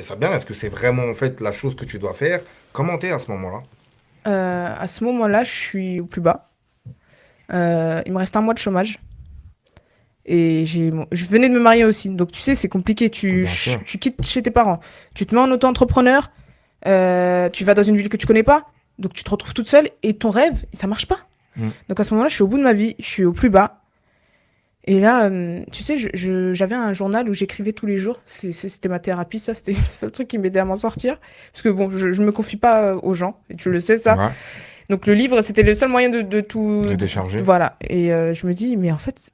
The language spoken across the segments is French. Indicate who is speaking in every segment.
Speaker 1: ça bien? Est-ce que c'est vraiment en fait la chose que tu dois faire? Comment t'es à ce moment-là?
Speaker 2: À ce moment-là, je suis au plus bas. Il me reste un mois de chômage. Et je venais de me marier aussi. Donc, tu sais, c'est compliqué.
Speaker 1: Bien sûr.
Speaker 2: Tu quittes chez tes parents. Tu te mets en auto-entrepreneur. Tu vas dans une ville que tu connais pas. Donc, tu te retrouves toute seule. Et ton rêve, ça marche pas.
Speaker 1: Mm.
Speaker 2: Donc, à ce moment-là, je suis au bout de ma vie. Je suis au plus bas. Et là, tu sais, j'avais un journal où j'écrivais tous les jours. C'était ma thérapie, ça. C'était le seul truc qui m'aidait à m'en sortir. Parce que bon, je me confie pas aux gens. Et tu le sais, ça.
Speaker 1: Ouais,
Speaker 2: Donc, le livre, c'était le seul moyen de tout.
Speaker 1: de décharger.
Speaker 2: Voilà. Et je me dis, mais en fait,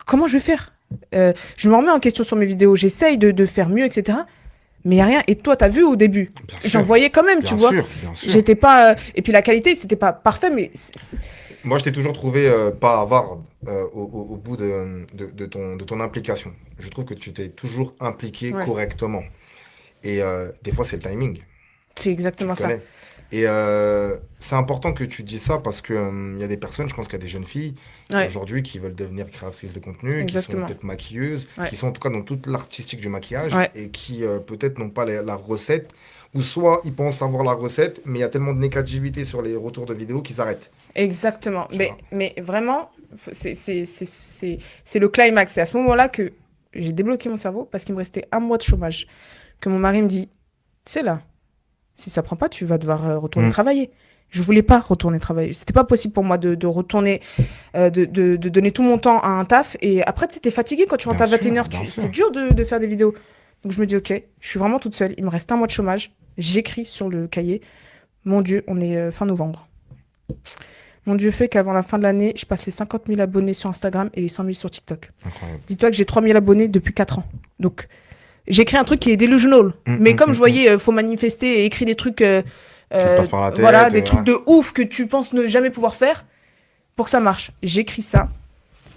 Speaker 2: comment je vais faire? Je me remets en question sur mes vidéos. J'essaye de faire mieux, etc. Mais il n'y a rien. Et toi, t'as vu au début?
Speaker 1: Bien
Speaker 2: J'en
Speaker 1: sûr.
Speaker 2: voyais quand même, tu
Speaker 1: Bien
Speaker 2: vois.
Speaker 1: sûr, bien sûr.
Speaker 2: J'étais pas. Et puis la qualité, c'était pas parfait, mais.
Speaker 1: Moi, je t'ai toujours trouvé pas avare au bout de ton implication. Je trouve que tu t'es toujours impliqué
Speaker 2: Ouais.
Speaker 1: correctement. Et des fois, c'est le timing.
Speaker 2: C'est
Speaker 1: Tu le
Speaker 2: exactement ça.
Speaker 1: connais. Et c'est important que tu dises ça parce que il y a des personnes, je pense qu'il y a des jeunes filles
Speaker 2: Ouais,
Speaker 1: aujourd'hui qui veulent devenir créatrices de contenu, qui sont
Speaker 2: exactement.
Speaker 1: peut-être maquilleuses,
Speaker 2: Ouais.
Speaker 1: qui sont en tout cas dans toute l'artistique du maquillage
Speaker 2: Ouais,
Speaker 1: et qui peut-être n'ont pas la recette. Ou soit ils pensent avoir la recette, mais il y a tellement de négativité sur les retours de vidéos qu'ils arrêtent.
Speaker 2: exactement.
Speaker 1: Tu vois.
Speaker 2: Mais vraiment, c'est le climax. C'est à ce moment-là que j'ai débloqué mon cerveau parce qu'il me restait un mois de chômage. Que mon mari me dit, tu sais là, si ça prend pas, tu vas devoir retourner
Speaker 1: Mm.
Speaker 2: travailler. Je voulais pas retourner travailler. C'était pas possible pour moi de retourner, de donner tout mon temps à un taf. Et après, tu sais, t'es fatigué quand tu rentres
Speaker 1: Bien
Speaker 2: à 21
Speaker 1: sûr,
Speaker 2: heures.
Speaker 1: bien sûr.
Speaker 2: C'est dur de faire des vidéos. Donc je me dis, ok, je suis vraiment toute seule. Il me reste un mois de chômage. J'écris sur le cahier. Mon Dieu, on est fin novembre. Mon Dieu fait qu'avant la fin de l'année, je passe les 50 000 abonnés sur Instagram et les 100 000 sur TikTok.
Speaker 1: Incroyable.
Speaker 2: Dis-toi que j'ai 3 000 abonnés depuis 4 ans. Donc, j'ai écrit un truc qui est delusional.
Speaker 1: Mm,
Speaker 2: Mais
Speaker 1: mm,
Speaker 2: comme
Speaker 1: mm,
Speaker 2: je
Speaker 1: mm.
Speaker 2: voyais, faut manifester et écrire des trucs,
Speaker 1: Qui te passe par la
Speaker 2: voilà,
Speaker 1: tête.
Speaker 2: des trucs
Speaker 1: Ouais.
Speaker 2: de ouf que tu penses ne jamais pouvoir faire pour que ça marche. J'écris ça.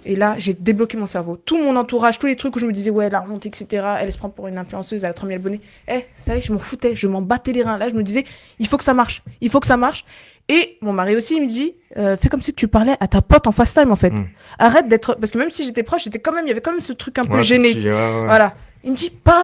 Speaker 2: Et là, j'ai débloqué mon cerveau. Tout mon entourage, tous les trucs où je me disais, ouais, la honte, etc. Elle se prend pour une influenceuse, elle a 3 000 abonnés. Ça y est, je m'en foutais, je m'en battais les reins. Là, je me disais, il faut que ça marche. Il faut que ça marche. Et mon mari aussi, il me dit, fais comme si tu parlais à ta pote en FaceTime, en fait.
Speaker 1: Mm.
Speaker 2: Arrête d'être. Parce que même si j'étais proche, il y avait quand même ce truc un peu
Speaker 1: Ouais,
Speaker 2: gêné.
Speaker 1: ouais, ouais.
Speaker 2: Voilà. Il me dit, parle